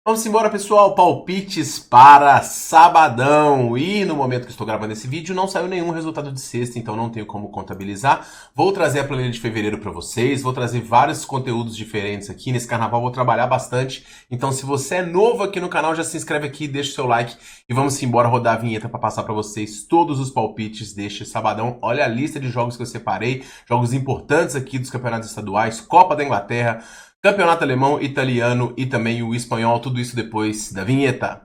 Vamos embora, pessoal. Palpites para sabadão. E no momento que estou gravando esse vídeo, não saiu nenhum resultado de sexta, então não tenho como contabilizar. Vou trazer a planilha de fevereiro para vocês, vou trazer vários conteúdos diferentes aqui. Nesse carnaval vou trabalhar bastante. Então, se você é novo aqui no canal, já se inscreve aqui, deixa o seu like e vamos embora rodar a vinheta para passar para vocês todos os palpites deste sabadão. Olha a lista de jogos que eu separei, jogos importantes aqui dos campeonatos estaduais, Copa da Inglaterra, Campeonato alemão, italiano e também o espanhol, tudo isso depois da vinheta.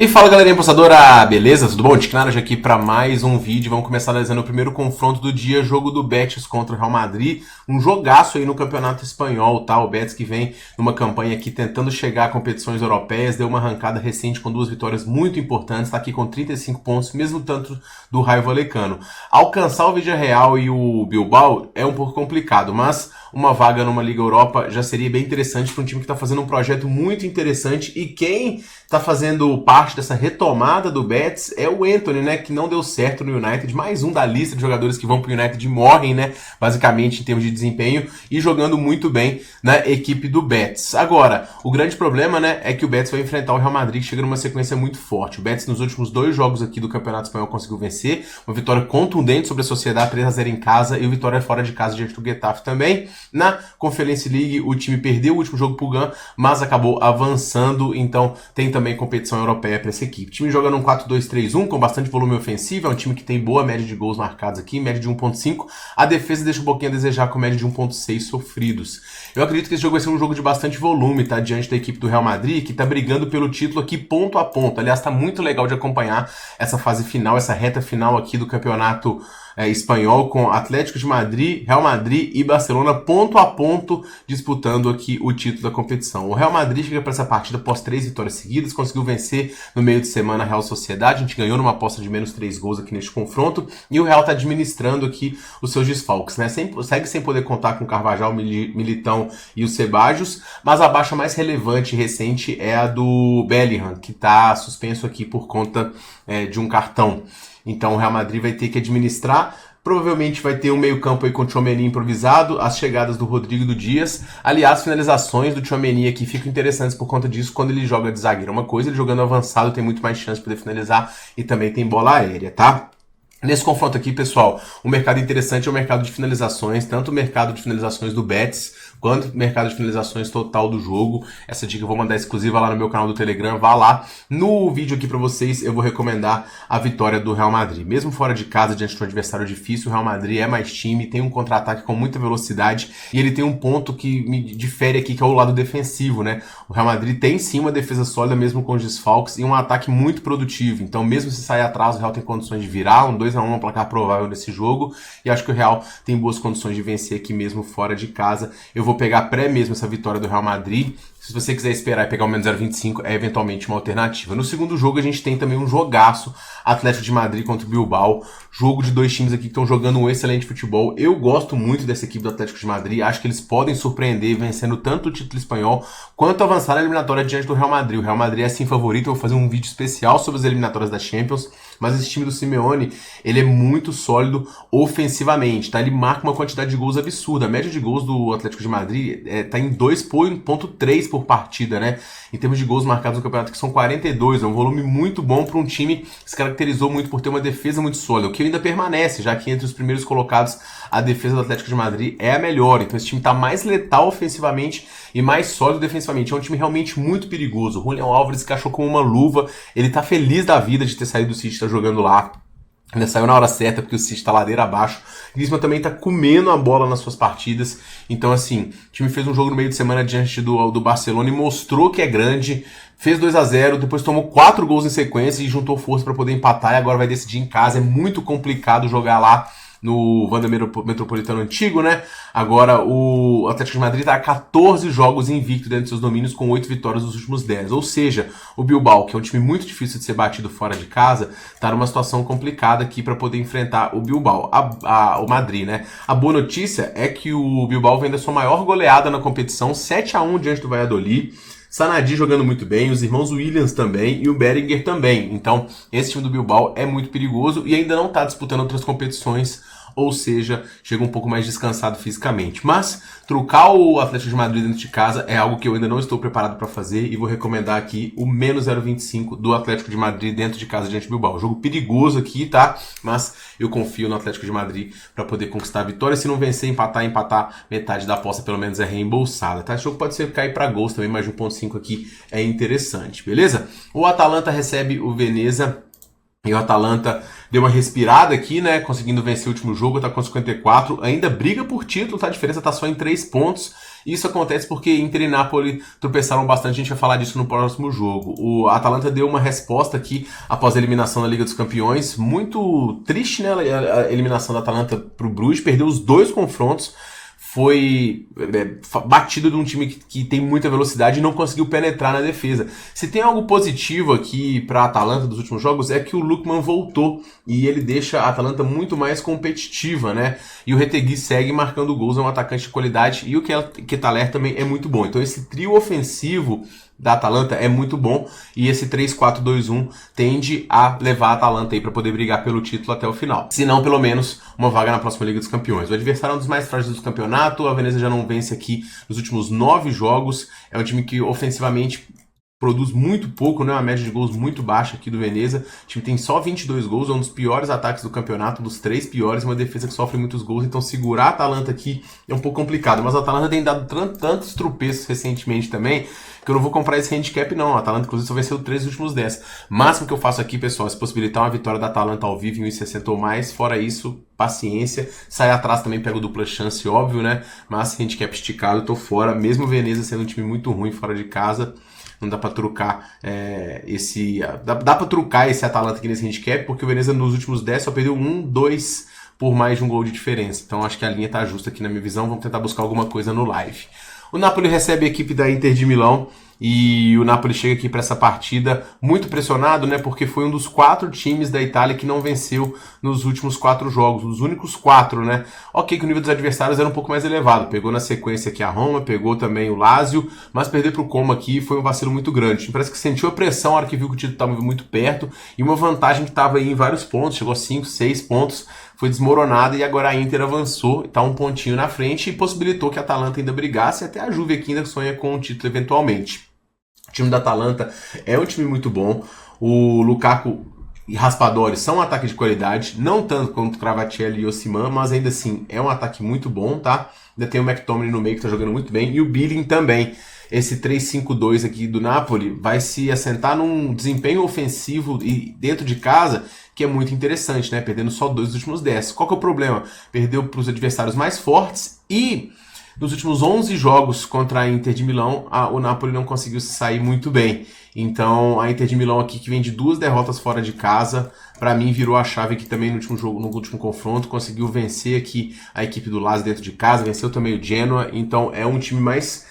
E fala galerinha apostadora, beleza? Tudo bom? Tiquinaraj aqui para mais um vídeo. Vamos começar analisando o primeiro confronto do dia, jogo do Betis contra o Real Madrid. Um jogaço aí no Campeonato Espanhol, tá? O Betis que vem numa campanha aqui tentando chegar a competições europeias, deu uma arrancada recente com 2 vitórias muito importantes, tá aqui com 35 pontos, mesmo tanto do Raio Vallecano. Alcançar o Villarreal e o Bilbao é um pouco complicado, mas uma vaga numa Liga Europa já seria bem interessante para um time que está fazendo um projeto muito interessante, e quem está fazendo parte dessa retomada do Betis é o Antony, né, que não deu certo no United, mais um da lista de jogadores que vão para o United e morrem, né, basicamente em termos de desempenho, e jogando muito bem na equipe do Betis. Agora, o grande problema, né, é que o Betis vai enfrentar o Real Madrid, que chega numa sequência muito forte. O Betis nos últimos 2 jogos aqui do Campeonato Espanhol conseguiu vencer, uma vitória contundente sobre a Sociedade, 3-0 em casa, e uma vitória fora de casa diante do Getafe também. Na Conference League, o time perdeu o último jogo pro Gun, mas acabou avançando, então tem também competição europeia para essa equipe. O time joga num 4-2-3-1, com bastante volume ofensivo, é um time que tem boa média de gols marcados aqui, média de 1.5, a defesa deixa um pouquinho a desejar com média de 1.6 sofridos. Eu acredito que esse jogo vai ser um jogo de bastante volume, tá? Diante da equipe do Real Madrid, que tá brigando pelo título aqui ponto a ponto. Aliás, tá muito legal de acompanhar essa fase final, essa reta final aqui do campeonato espanhol, com Atlético de Madrid, Real Madrid e Barcelona ponto a ponto disputando aqui o título da competição. O Real Madrid chega para essa partida após 3 vitórias seguidas, conseguiu vencer no meio de semana a Real Sociedade, a gente ganhou numa aposta de menos 3 gols aqui neste confronto, e o Real está administrando aqui os seus desfalques, né? Segue sem poder contar com o Carvajal, Militão e o Ceballos, mas a baixa mais relevante e recente é a do Bellingham, que está suspenso aqui por conta de um cartão. Então o Real Madrid vai ter que administrar, provavelmente vai ter um meio campo aí com o Tchouaméni improvisado, as chegadas do Rodrigo e do Dias. Aliás, finalizações do Tchouaméni aqui ficam interessantes por conta disso quando ele joga de zagueiro. Uma coisa, ele jogando avançado tem muito mais chance de poder finalizar e também tem bola aérea, tá? Nesse confronto aqui, pessoal, o mercado interessante é o mercado de finalizações, tanto o mercado de finalizações do Betis, quanto o mercado de finalizações total do jogo. Essa dica eu vou mandar exclusiva lá no meu canal do Telegram, vá lá. No vídeo aqui pra vocês eu vou recomendar a vitória do Real Madrid. Mesmo fora de casa, diante de um adversário difícil, o Real Madrid é mais time, tem um contra-ataque com muita velocidade, e ele tem um ponto que me difere aqui, que é o lado defensivo, né? O Real Madrid tem sim uma defesa sólida, mesmo com os desfalques, e um ataque muito produtivo. Então, mesmo se sair atrás, o Real tem condições de virar, um 2-1, um placar provável nesse jogo, e acho que o Real tem boas condições de vencer aqui mesmo fora de casa. Eu vou pegar pré mesmo essa vitória do Real Madrid. Se você quiser esperar e pegar o menos 0,25, é eventualmente uma alternativa. No segundo jogo a gente tem também um jogaço, Atlético de Madrid contra o Bilbao, jogo de 2 times aqui que estão jogando um excelente futebol. Eu gosto muito dessa equipe do Atlético de Madrid, acho que eles podem surpreender vencendo tanto o título espanhol quanto avançar na eliminatória diante do Real Madrid. O Real Madrid é sim favorito, eu vou fazer um vídeo especial sobre as eliminatórias da Champions, mas esse time do Simeone, ele é muito sólido ofensivamente, tá? Ele marca uma quantidade de gols absurda. A média de gols do Atlético de Madrid tá em 2,3 por partida, né? Em termos de gols marcados no campeonato, que são 42, é um volume muito bom para um time que se caracterizou muito por ter uma defesa muito sólida, o que ainda permanece, já que entre os primeiros colocados a defesa do Atlético de Madrid é a melhor. Então esse time tá mais letal ofensivamente e mais sólido defensivamente. É um time realmente muito perigoso. O Julián Álvares encaixou como uma luva, ele tá feliz da vida de ter saído do City, tá jogando lá. Ainda saiu na hora certa, porque o City tá ladeira abaixo. Griezmann também tá comendo a bola nas suas partidas. Então, assim, o time fez um jogo no meio de semana diante do Barcelona e mostrou que é grande. Fez 2-0, depois tomou 4 gols em sequência e juntou força para poder empatar. E agora vai decidir em casa. É muito complicado jogar lá no Wanda Metropolitano antigo, né? Agora o Atlético de Madrid tá a 14 jogos invicto dentro de seus domínios, com 8 vitórias nos últimos 10. Ou seja, o Bilbao, que é um time muito difícil de ser batido fora de casa, tá numa situação complicada aqui para poder enfrentar o Bilbao, o Madrid, né? A boa notícia é que o Bilbao vem da sua maior goleada na competição, 7-1 diante do Valladolid. Sanadi jogando muito bem, os irmãos Williams também e o Berenguer também. Então, esse time do Bilbao é muito perigoso e ainda não está disputando outras competições ou seja, chega um pouco mais descansado fisicamente. Mas trucar o Atlético de Madrid dentro de casa é algo que eu ainda não estou preparado para fazer e vou recomendar aqui o menos 0,25 do Atlético de Madrid dentro de casa diante do Bilbao. Jogo perigoso aqui, tá? Mas eu confio no Atlético de Madrid para poder conquistar a vitória. Se não vencer, empatar, metade da aposta pelo menos é reembolsada, tá? Esse jogo pode ser cair para gols também, mas de 1,5 aqui é interessante, beleza? O Atalanta recebe o Veneza. E o Atalanta deu uma respirada aqui, né? Conseguindo vencer o último jogo, tá com 54. Ainda briga por título, tá? A diferença tá só em 3 pontos. Isso acontece porque Inter e Napoli tropeçaram bastante. A gente vai falar disso no próximo jogo. O Atalanta deu uma resposta aqui após a eliminação da Liga dos Campeões. Muito triste, né? A eliminação da Atalanta pro Bruges. Perdeu os 2 confrontos. Foi batido de um time que tem muita velocidade e não conseguiu penetrar na defesa. Se tem algo positivo aqui para a Atalanta dos últimos jogos é que o Lookman voltou e ele deixa a Atalanta muito mais competitiva, né? E o Retegui segue marcando gols, é um atacante de qualidade e o Ketelaere também é muito bom. Então esse trio ofensivo da Atalanta é muito bom e esse 3-4-2-1 tende a levar a Atalanta aí para poder brigar pelo título até o final. Se não, pelo menos uma vaga na próxima Liga dos Campeões. O adversário é um dos mais frágeis do campeonato, a Veneza já não vence aqui nos últimos 9 jogos, é um time que ofensivamente produz muito pouco, né? Uma média de gols muito baixa aqui do Veneza. O time tem só 22 gols, é um dos piores ataques do campeonato, um dos 3 piores, uma defesa que sofre muitos gols, então segurar a Atalanta aqui é um pouco complicado. Mas a Atalanta tem dado tantos tropeços recentemente também, que eu não vou comprar esse handicap não. A Atalanta, inclusive, só venceu 3 dos últimos 10. O máximo que eu faço aqui, pessoal, é se possibilitar uma vitória da Atalanta ao vivo em 1,60 ou mais. Fora isso, paciência. Sai atrás também, pego dupla chance, óbvio, né? Mas handicap esticado, eu tô fora. Mesmo o Veneza sendo um time muito ruim fora de casa, não dá pra trucar dá pra trucar esse Atalanta aqui nesse handicap, porque o Veneza nos últimos 10 só perdeu 2 por mais de um gol de diferença. Então acho que a linha tá justa aqui na minha visão. Vamos tentar buscar alguma coisa no live. O Napoli recebe a equipe da Inter de Milão e o Napoli chega aqui para essa partida muito pressionado, né? Porque foi um dos 4 times da Itália que não venceu nos últimos 4 jogos, os únicos 4, né? Ok que o nível dos adversários era um pouco mais elevado, pegou na sequência aqui a Roma, pegou também o Lazio, mas perder pro Como aqui foi um vacilo muito grande. Parece que sentiu a pressão na hora que viu que o título estava muito perto e uma vantagem que estava aí em vários pontos, chegou a 5, 6 pontos, foi desmoronada e agora a Inter avançou, está um pontinho na frente e possibilitou que a Atalanta ainda brigasse e até a Juve aqui ainda sonha com o título eventualmente. O time da Atalanta é um time muito bom, o Lukaku e Raspadori são um ataque de qualidade, não tanto quanto Kvaratskhelia e Osimhen, mas ainda assim é um ataque muito bom, tá? Ainda tem o McTominay no meio que tá jogando muito bem e o Billing também. Esse 3-5-2 aqui do Napoli vai se assentar num desempenho ofensivo e dentro de casa que é muito interessante, né? Perdendo só 2 dos últimos 10. Qual que é o problema? Perdeu para os adversários mais fortes e nos últimos 11 jogos contra a Inter de Milão, o Napoli não conseguiu se sair muito bem. Então a Inter de Milão aqui, que vem de 2 derrotas fora de casa, para mim virou a chave aqui também no último jogo, no último confronto, conseguiu vencer aqui a equipe do Lazio dentro de casa, venceu também o Genoa, então é um time mais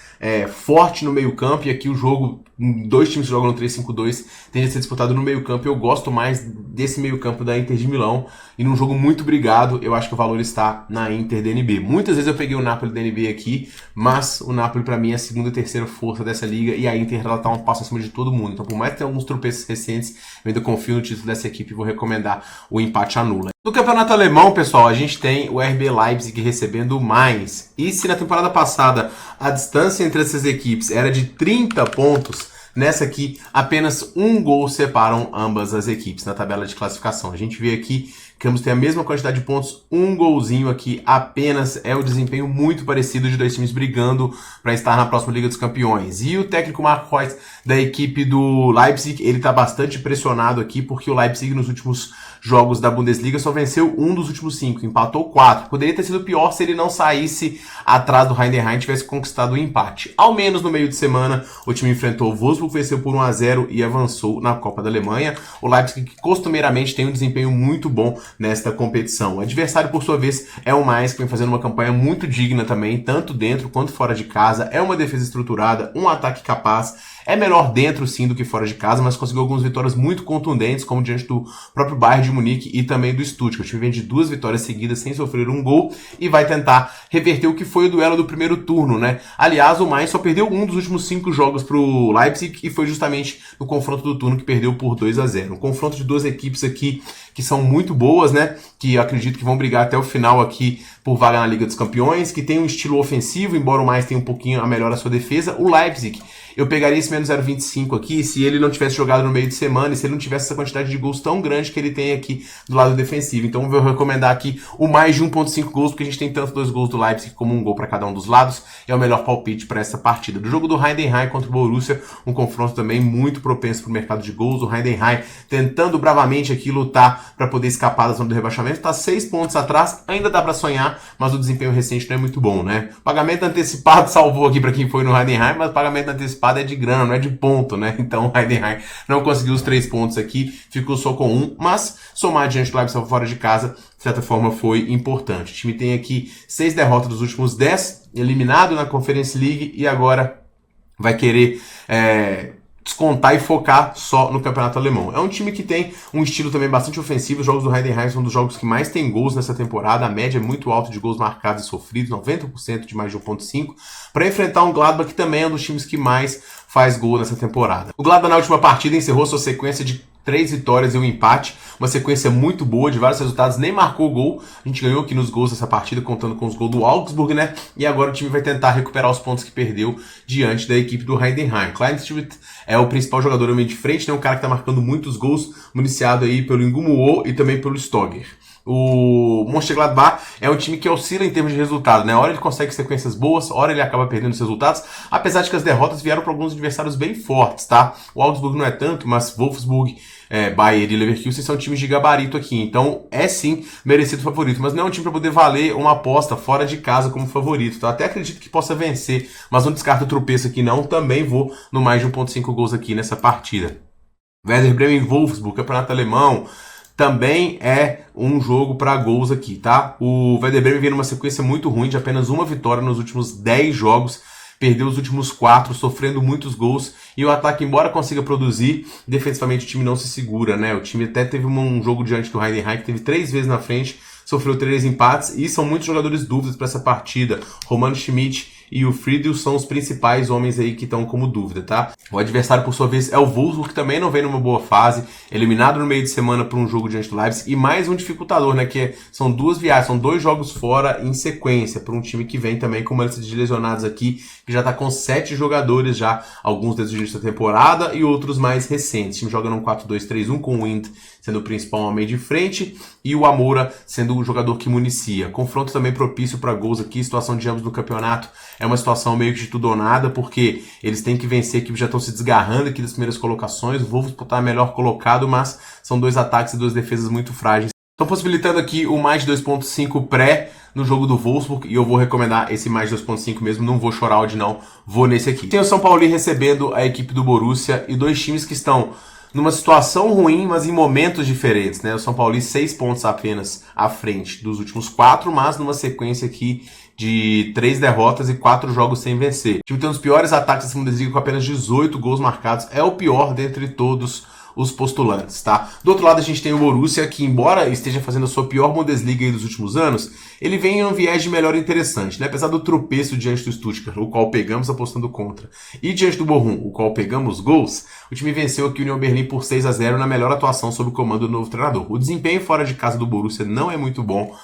forte no meio campo, e aqui o jogo, 2 times que jogam no 3-5-2, tende a ser disputado no meio campo. Eu gosto mais desse meio campo da Inter de Milão, e num jogo muito brigado, eu acho que o valor está na Inter DNB. Muitas vezes eu peguei o Napoli DNB aqui, mas o Napoli para mim é a segunda e terceira força dessa liga, e a Inter ela tá um passo acima de todo mundo. Então por mais que tenha alguns tropeços recentes, eu ainda confio no título dessa equipe e vou recomendar o empate anula. No campeonato alemão, pessoal, a gente tem o RB Leipzig recebendo o Mainz. E se na temporada passada a distância entre essas equipes era de 30 pontos, nessa aqui apenas 1 gol separam ambas as equipes na tabela de classificação. A gente vê aqui que ambos têm a mesma quantidade de pontos, 1 golzinho aqui apenas, é o desempenho muito parecido de 2 times brigando para estar na próxima Liga dos Campeões. E o técnico Marco Reus da equipe do Leipzig, ele está bastante pressionado aqui, porque o Leipzig nos últimos jogos da Bundesliga só venceu 1 dos últimos 5, empatou 4. Poderia ter sido pior se ele não saísse atrás do Heidenheim e tivesse conquistado o empate. Ao menos no meio de semana, o time enfrentou o Wolfsburg, venceu por 1-0 e avançou na Copa da Alemanha. O Leipzig, que costumeiramente tem um desempenho muito bom nesta competição. O adversário, por sua vez, é o Mainz, que vem fazendo uma campanha muito digna também, tanto dentro quanto fora de casa. É uma defesa estruturada, um ataque capaz. é melhor dentro sim do que fora de casa, mas conseguiu algumas vitórias muito contundentes, como diante do próprio Bayern de Munique e também do Stuttgart. O time vem de 2 vitórias seguidas sem sofrer um gol e vai tentar reverter o que foi o duelo do primeiro turno, né? Aliás, o Mainz só perdeu um dos últimos 5 jogos pro Leipzig e foi justamente no confronto do turno que perdeu por 2-0. Um confronto de duas equipes aqui que são muito boas, né? Que eu acredito que vão brigar até o final aqui por vaga na Liga dos Campeões, que tem um estilo ofensivo, embora o Mainz tenha um pouquinho a melhor a sua defesa. O Leipzig, eu pegaria esse menos 0,25 aqui se ele não tivesse jogado no meio de semana e se ele não tivesse essa quantidade de gols tão grande que ele tem aqui do lado defensivo. Então eu vou recomendar aqui o mais de 1,5 gols, porque a gente tem tanto 2 gols do Leipzig como um gol para cada um dos lados. É o melhor palpite para essa partida. Do jogo do Heidenheim contra o Borussia, um confronto também muito propenso para o mercado de gols. O Heidenheim tentando bravamente aqui lutar para poder escapar da zona do rebaixamento. Está 6 pontos atrás, ainda dá para sonhar, mas o desempenho recente não é muito bom, né? Pagamento antecipado salvou aqui para quem foi no Heidenheim, mas pagamento antecipado é de grana, não é de ponto, né? Então o Heidenheim não conseguiu os 3 pontos aqui, ficou só com 1, mas somar diante do Leipzig fora de casa, de certa forma foi importante. O time tem aqui 6 derrotas dos últimos 10, eliminado na Conference League e agora vai querer descontar e focar só no campeonato alemão. É um time que tem um estilo também bastante ofensivo. Os jogos do Heidenheim são dos jogos que mais tem gols nessa temporada. A média é muito alta de gols marcados e sofridos, 90% de mais de 1,5, para enfrentar um Gladbach que também é um dos times que mais faz gol nessa temporada. O Gladbach na última partida encerrou sua sequência de 3 vitórias e um empate, uma sequência muito boa de vários resultados, nem marcou gol. A gente ganhou aqui nos gols dessa partida, contando com os gols do Augsburg, né? E agora o time vai tentar recuperar os pontos que perdeu diante da equipe do Heidenheim. Kleinstreet é o principal jogador no meio de frente, né? Um cara que tá marcando muitos gols, municiado aí pelo Ngumuo e também pelo Stogger. O Mönchengladbach é um time que oscila em termos de resultado, né? Hora ele consegue sequências boas, hora ele acaba perdendo os resultados, apesar de que as derrotas vieram para alguns adversários bem fortes, tá? O Augsburg não é tanto, mas Wolfsburg, Bayern e Leverkusen são times de gabarito aqui, então é sim merecido favorito, mas não é um time para poder valer uma aposta fora de casa como favorito, tá? Até acredito que possa vencer, mas não descarto o tropeço aqui não, também vou no mais de 1,5 gols aqui nessa partida. Werder Bremen e Wolfsburg, campeonato alemão, também é um jogo para gols aqui, tá? O Werder Bremen vem numa sequência muito ruim, de apenas uma vitória nos últimos 10 jogos, perdeu os últimos 4, sofrendo muitos gols, e o ataque, embora consiga produzir, defensivamente o time não se segura, né? O time até teve um jogo diante do Heidenheim, que teve 3 vezes na frente, sofreu 3 empates, e são muitos jogadores dúvidas para essa partida. Romano Schmidt e o Friedel são os principais homens aí que estão como dúvida, tá? O adversário, por sua vez, é o Wolfsburg, que também não vem numa boa fase, eliminado no meio de semana por um jogo diante do Leipzig, e mais um dificultador, né? Que são 2 viagens, são 2 jogos fora em sequência, para um time que vem também com uma lista de lesionados aqui, que já tá com 7 jogadores já, alguns desde o início da temporada e outros mais recentes. O time joga num 4-2-3-1 com o Wind sendo o principal homem de frente e o Amoura sendo o jogador que municia. Confronto também propício para gols aqui, situação de ambos no campeonato é uma situação meio que de tudo ou nada, porque eles têm que vencer, que já estão se desgarrando aqui das primeiras colocações. O Wolfsburg está melhor colocado, mas são 2 ataques e 2 defesas muito frágeis. Estão possibilitando aqui o mais de 2,5 pré no jogo do Wolfsburg, e eu vou recomendar esse mais de 2,5 mesmo, não vou chorar hoje não, vou nesse aqui. Tem o São Paulo recebendo a equipe do Borussia, e 2 times que estão numa situação ruim, mas em momentos diferentes, né? O São Paulo 6 pontos apenas à frente dos últimos 4, mas numa sequência aqui de 3 derrotas e 4 jogos sem vencer. O time tem um dos piores ataques da Bundesliga com apenas 18 gols marcados, é o pior dentre todos os postulantes, tá? Do outro lado a gente tem o Borussia, que embora esteja fazendo a sua pior Bundesliga aí dos últimos anos, ele vem em um viés de melhor interessante, né? Apesar do tropeço diante do Stuttgart, o qual pegamos apostando contra, e diante do Bochum, o qual pegamos gols, o time venceu aqui o Union Berlin por 6-0 na melhor atuação sob o comando do novo treinador. O desempenho fora de casa do Borussia não é muito bom.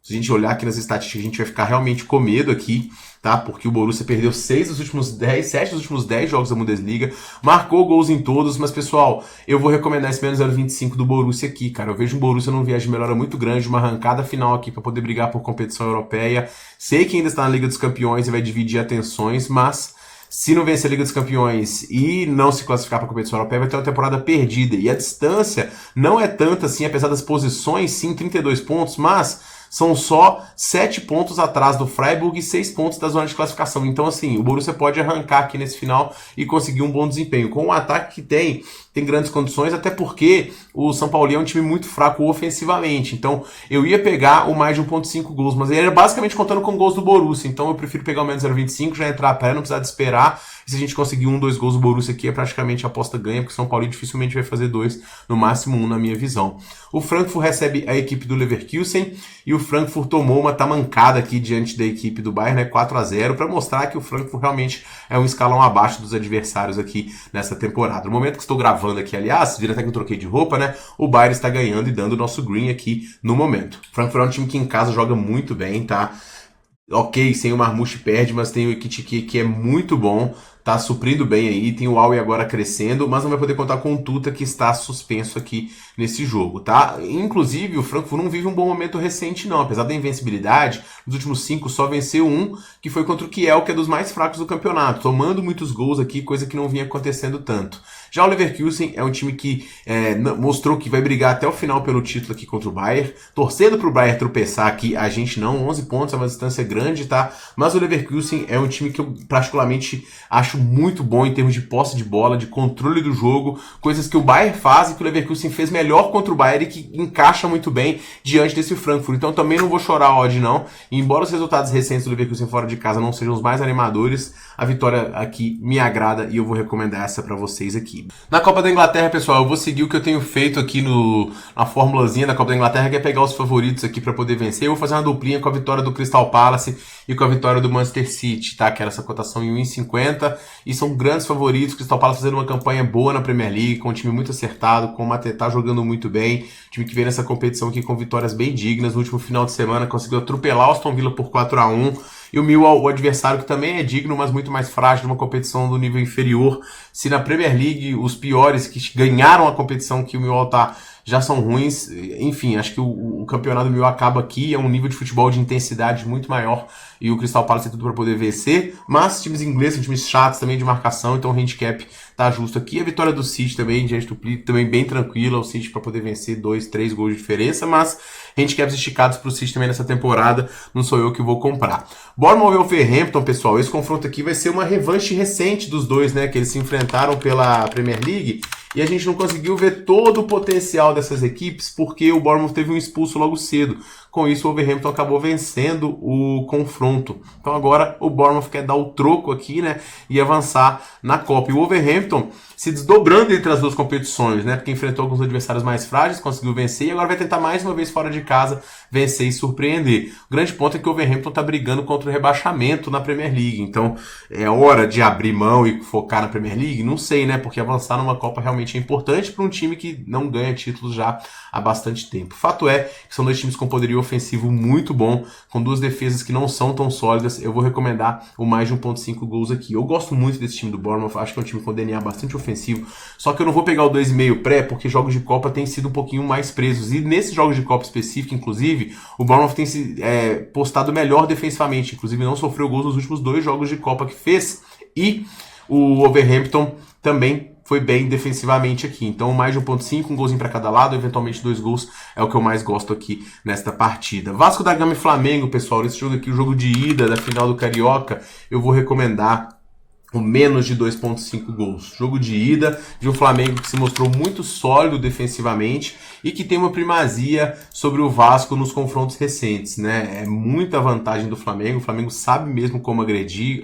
Se a gente olhar aqui nas estatísticas, a gente vai ficar realmente com medo aqui, tá? Porque o Borussia perdeu 7 dos últimos 10 jogos da Bundesliga, marcou gols em todos, mas pessoal, eu vou recomendar esse menos 0,25 do Borussia aqui, cara. Eu vejo o Borussia num viés de melhora muito grande, uma arrancada final aqui para poder brigar por competição europeia. Sei que ainda está na Liga dos Campeões e vai dividir atenções, mas se não vencer a Liga dos Campeões e não se classificar para a competição europeia, vai ter uma temporada perdida. E a distância não é tanta assim, apesar das posições, sim, 32 pontos, mas são só 7 pontos atrás do Freiburg e 6 pontos da zona de classificação. Então, assim, o Borussia pode arrancar aqui nesse final e conseguir um bom desempenho. Com o ataque que tem, tem grandes condições, até porque o São Paulo é um time muito fraco ofensivamente. Então eu ia pegar o mais de 1.5 gols, mas ele era basicamente contando com gols do Borussia. Então eu prefiro pegar o menos 0.25, já entrar a pé, não precisar de esperar. E se a gente conseguir 2 gols do Borussia aqui, é praticamente a aposta ganha, porque o São Paulo dificilmente vai fazer 2, no máximo 1 na minha visão. O Frankfurt recebe a equipe do Leverkusen e o Frankfurt tomou uma tamancada aqui diante da equipe do Bayern, né, 4-0, para mostrar que o Frankfurt realmente é um escalão abaixo dos adversários aqui nessa temporada. No momento que estou gravando aqui, aliás, vira até que eu troquei de roupa, né, o Bayern está ganhando e dando o nosso green aqui no momento. O Frankfurt é um time que em casa joga muito bem, tá? Ok, sem o Marmouche perde, mas tem o Ekitike que é muito bom, tá suprindo bem aí, tem o Aue agora crescendo, mas não vai poder contar com o Tuta, que está suspenso aqui nesse jogo, tá? Inclusive, o Frankfurt não vive um bom momento recente não, apesar da invencibilidade, nos últimos 5 só venceu um, que foi contra o Kiel, que é dos mais fracos do campeonato, tomando muitos gols aqui, coisa que não vinha acontecendo tanto. Já o Leverkusen é um time que mostrou que vai brigar até o final pelo título aqui contra o Bayern, torcendo pro Bayern tropeçar aqui, a gente não, 11 pontos é uma distância grande, tá? Mas o Leverkusen é um time que eu particularmente acho muito bom em termos de posse de bola, de controle do jogo, coisas que o Bayern faz e que o Leverkusen fez melhor contra o Bayern e que encaixa muito bem diante desse Frankfurt. Então também não vou chorar a odd não, e embora os resultados recentes do Leverkusen fora de casa não sejam os mais animadores, a vitória aqui me agrada e eu vou recomendar essa pra vocês aqui. Na Copa da Inglaterra, pessoal, eu vou seguir o que eu tenho feito aqui na formulazinha da Copa da Inglaterra, que é pegar os favoritos aqui para poder vencer. Eu vou fazer uma duplinha com a vitória do Crystal Palace e com a vitória do Manchester City, tá? Que era essa cotação em 1,50 e são grandes favoritos. O Crystal Palace fazendo uma campanha boa na Premier League, com um time muito acertado, com o Mateta jogando muito bem, time que vem nessa competição aqui com vitórias bem dignas. No último final de semana conseguiu atropelar o Aston Villa por 4-1. E o Millwall, o adversário que também é digno, mas muito mais frágil, numa competição do nível inferior. Se na Premier League os piores que ganharam a competição que o Millwall tá já são ruins, enfim, acho que o campeonato do Millwall acaba aqui, é um nível de futebol de intensidade muito maior e o Crystal Palace tem tudo para poder vencer, mas times ingleses são times chatos também de marcação, então o handicap tá justo aqui. A vitória do City também, diante do Pli, também bem tranquila, o City para poder vencer 2, 3 gols de diferença, mas handicaps esticados pro City também nessa temporada, não sou eu que vou comprar. Bournemouth e Wolverhampton, pessoal, esse confronto aqui vai ser uma revanche recente dos dois, né, que eles se enfrentaram pela Premier League, e a gente não conseguiu ver todo o potencial dessas equipes, porque o Bournemouth teve um expulso logo cedo. Com isso, o Wolverhampton acabou vencendo o confronto. Então agora o Bournemouth quer dar o troco aqui, né, e avançar na Copa. E o Wolverhampton se desdobrando entre as duas competições, né, porque enfrentou alguns adversários mais frágeis, conseguiu vencer, e agora vai tentar mais uma vez fora de casa vencer e surpreender. O grande ponto é que o Wolverhampton está brigando contra o rebaixamento na Premier League. Então é hora de abrir mão e focar na Premier League? Não sei, né, porque avançar numa Copa realmente é importante para um time que não ganha títulos já há bastante tempo. Fato é que são dois times com poderio ofensivo muito bom, com duas defesas que não são tão sólidas. Eu vou recomendar o mais de 1.5 gols aqui. Eu gosto muito desse time do Bournemouth, acho que é um time com DNA bastante ofensivo, só que eu não vou pegar o 2,5 pré, porque jogos de Copa têm sido um pouquinho mais presos, e nesses jogos de Copa específico, inclusive, o Bournemouth tem se postado melhor defensivamente, inclusive não sofreu gols nos últimos 2 jogos de Copa que fez, e o Wolverhampton também foi bem defensivamente aqui. Então mais de 1.5, um golzinho para cada lado, eventualmente 2 gols é o que eu mais gosto aqui nesta partida. Vasco da Gama e Flamengo, pessoal, esse jogo aqui, o jogo de ida da final do Carioca, eu vou recomendar o menos de 2.5 gols. Jogo de ida de um Flamengo que se mostrou muito sólido defensivamente e que tem uma primazia sobre o Vasco nos confrontos recentes, né? É muita vantagem do Flamengo. O Flamengo sabe mesmo como agredir,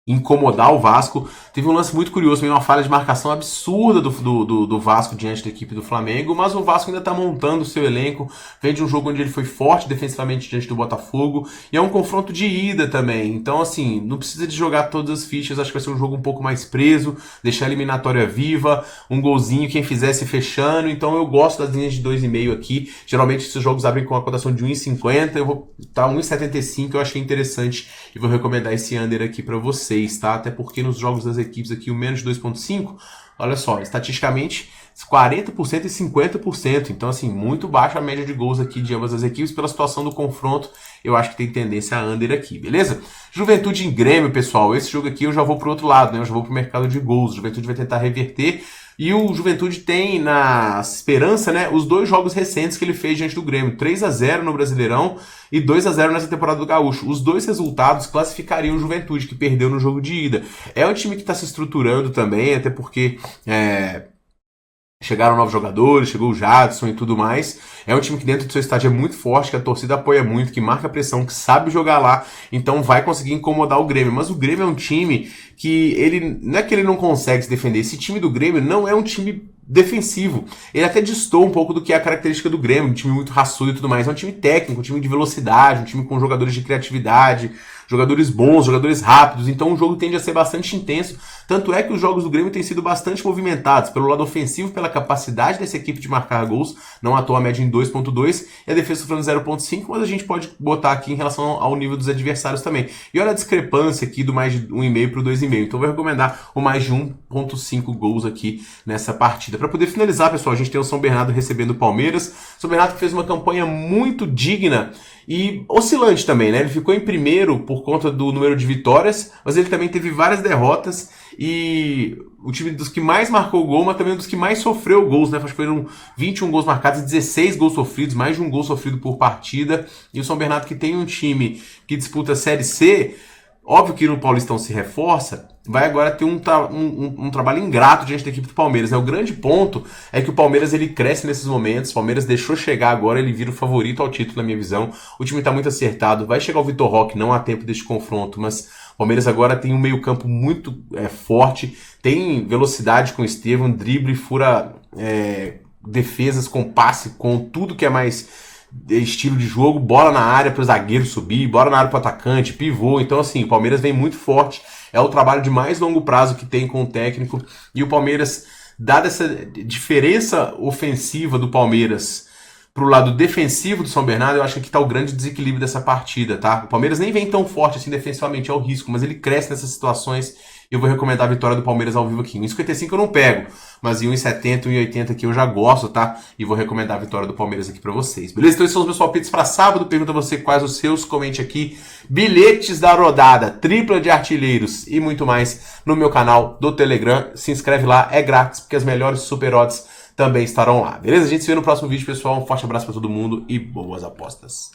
incomodar o Vasco. Teve um lance muito curioso, meio uma falha de marcação absurda do Vasco diante da equipe do Flamengo, mas o Vasco ainda está montando o seu elenco, vem de um jogo onde ele foi forte defensivamente diante do Botafogo, e é um confronto de ida também, então assim, não precisa de jogar todas as fichas, acho que vai ser um jogo um pouco mais preso, deixar a eliminatória viva, um golzinho, quem fizesse fechando, então eu gosto das linhas de 2,5 aqui, geralmente esses jogos abrem com uma cotação de 1,50, eu vou estar 1,75, eu achei interessante, e vou recomendar esse under aqui para vocês, tá? Até porque nos jogos das equipes aqui, o menos de 2.5, olha só, estatisticamente 40% e 50%, então assim, muito baixa a média de gols aqui de ambas as equipes, pela situação do confronto, eu acho que tem tendência a under aqui, beleza? Juventude em Grêmio, pessoal, esse jogo aqui eu já vou pro outro lado, né? Eu já vou pro mercado de gols, Juventude vai tentar reverter E o Juventude tem na esperança, né, os 2 jogos recentes que ele fez diante do Grêmio, 3-0 no Brasileirão e 2-0 nessa temporada do Gaúcho. Os 2 resultados classificariam o Juventude, que perdeu no jogo de ida. É um time que está se estruturando também, até porque chegaram novos jogadores, chegou o Jadson e tudo mais. É um time que dentro do seu estádio é muito forte, que a torcida apoia muito, que marca pressão, que sabe jogar lá, então vai conseguir incomodar o Grêmio. Mas o Grêmio é um time que ele não é que ele não consegue se defender. Esse time do Grêmio não é um time defensivo. Ele até distou um pouco do que é a característica do Grêmio, um time muito raçudo e tudo mais. É um time técnico, um time de velocidade, um time com jogadores de criatividade, jogadores bons, jogadores rápidos. Então o jogo tende a ser bastante intenso. Tanto é que os jogos do Grêmio têm sido bastante movimentados pelo lado ofensivo, pela capacidade dessa equipe de marcar gols. Não à toa a média em 2.2 e a defesa sofrendo 0.5, mas a gente pode botar aqui em relação ao nível dos adversários também. E olha a discrepância aqui do mais de 1,5 para o 2,5. Então eu vou recomendar o mais de 1.5 gols aqui nessa partida. Para poder finalizar, pessoal, a gente tem o São Bernardo recebendo o Palmeiras. São Bernardo que fez uma campanha muito digna e oscilante também, né? Ele ficou em primeiro por conta do número de vitórias, mas ele também teve várias derrotas e o time dos que mais marcou gol, mas também dos que mais sofreu gols, né? Acho que foram 21 gols marcados e 16 gols sofridos, mais de um gol sofrido por partida. E o São Bernardo que tem um time que disputa a Série C, óbvio que no Paulistão se reforça, vai agora ter um trabalho ingrato diante da equipe do Palmeiras, né? O grande ponto é que o Palmeiras ele cresce nesses momentos, o Palmeiras deixou chegar agora, ele vira o favorito ao título na minha visão, o time tá muito acertado, vai chegar o Vitor Roque, não há tempo deste confronto, mas o Palmeiras agora tem um meio campo muito forte, tem velocidade com o Estevão, drible, fura defesas com passe, com tudo que é mais estilo de jogo, bola na área para o zagueiro subir, bola na área para o atacante, pivô. Então, assim, o Palmeiras vem muito forte. É o trabalho de mais longo prazo que tem com o técnico. E o Palmeiras, dada essa diferença ofensiva do Palmeiras pro lado defensivo do São Bernardo, eu acho que aqui tá o grande desequilíbrio dessa partida, tá? O Palmeiras nem vem tão forte assim defensivamente, é o risco, mas ele cresce nessas situações. Eu vou recomendar a vitória do Palmeiras ao vivo aqui. Em 1,55 eu não pego, mas em 1,70, 1,80 aqui eu já gosto, tá? E vou recomendar a vitória do Palmeiras aqui pra vocês. Beleza? Então esses são os meus palpites pra sábado. Pergunta a você quais os seus, comente aqui. Bilhetes da rodada, tripla de artilheiros e muito mais no meu canal do Telegram. Se inscreve lá, é grátis, porque as melhores super odds também estarão lá. Beleza? A gente se vê no próximo vídeo, pessoal. Um forte abraço pra todo mundo e boas apostas.